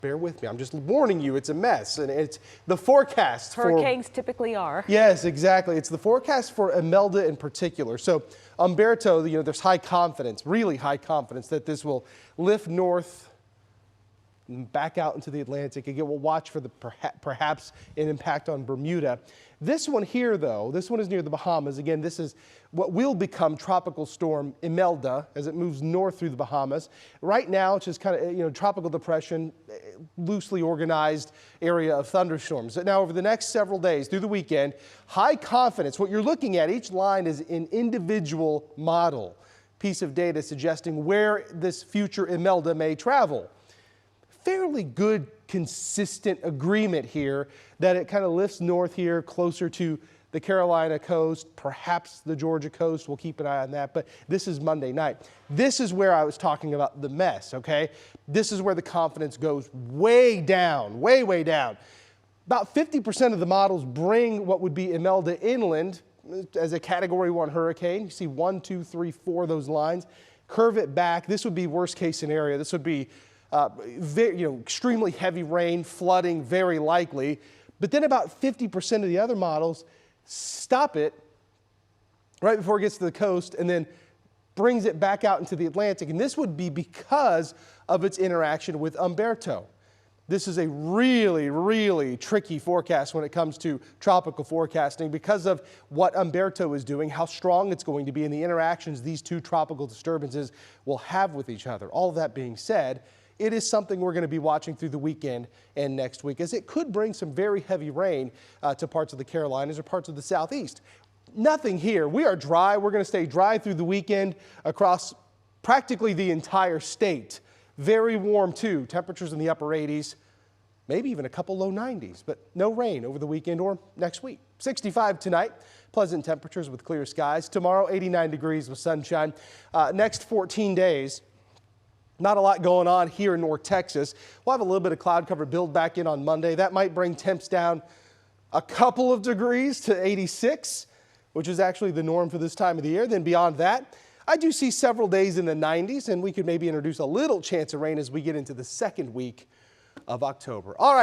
Bear with me. I'm just warning you, it's a mess. And it's the forecast for hurricanes typically are. Yes, exactly. It's the forecast for Imelda in particular. So Umberto, there's high confidence, really high confidence that this will lift north and back out into the Atlantic. Again, we'll watch for the perhaps an impact on Bermuda. This one here, though, this one is near the Bahamas. Again, this is what will become Tropical Storm Imelda as it moves north through the Bahamas. Right now, it's just kind of, tropical depression, loosely organized area of thunderstorms. Now, over the next several days through the weekend, high confidence. What you're looking at, each line is an individual model, piece of data suggesting where this future Imelda may travel. Fairly good, consistent agreement here that it kind of lifts north here closer to the Carolina coast, perhaps the Georgia coast. We'll keep an eye on that. But this is Monday night. This is where I was talking about the mess, okay? This is where the confidence goes way down, way, way down. About 50% of the models bring what would be Imelda inland as a Category 1 hurricane. You see 1, 2, 3, 4 of those lines. Curve it back. This would be worst case scenario. This would be extremely heavy rain, flooding, very likely. But then about 50% of the other models stop it right before it gets to the coast and then brings it back out into the Atlantic. And this would be because of its interaction with Umberto. This is a really, really tricky forecast when it comes to tropical forecasting because of what Umberto is doing, how strong it's going to be, and the interactions these two tropical disturbances will have with each other. All of that being said, it is something we're going to be watching through the weekend and next week, as it could bring some very heavy rain to parts of the Carolinas or parts of the Southeast. Nothing here. We are dry. We're going to stay dry through the weekend across practically the entire state. Very warm, too. Temperatures in the upper 80s, maybe even a couple low 90s, but no rain over the weekend or next week. 65 tonight. Pleasant temperatures with clear skies. Tomorrow, 89 degrees with sunshine. Next 14 days. Not a lot going on here in North Texas. We'll have a little bit of cloud cover build back in on Monday. That might bring temps down a couple of degrees to 86, which is actually the norm for this time of the year. Then beyond that, I do see several days in the 90s, and we could maybe introduce a little chance of rain as we get into the second week of October. All right.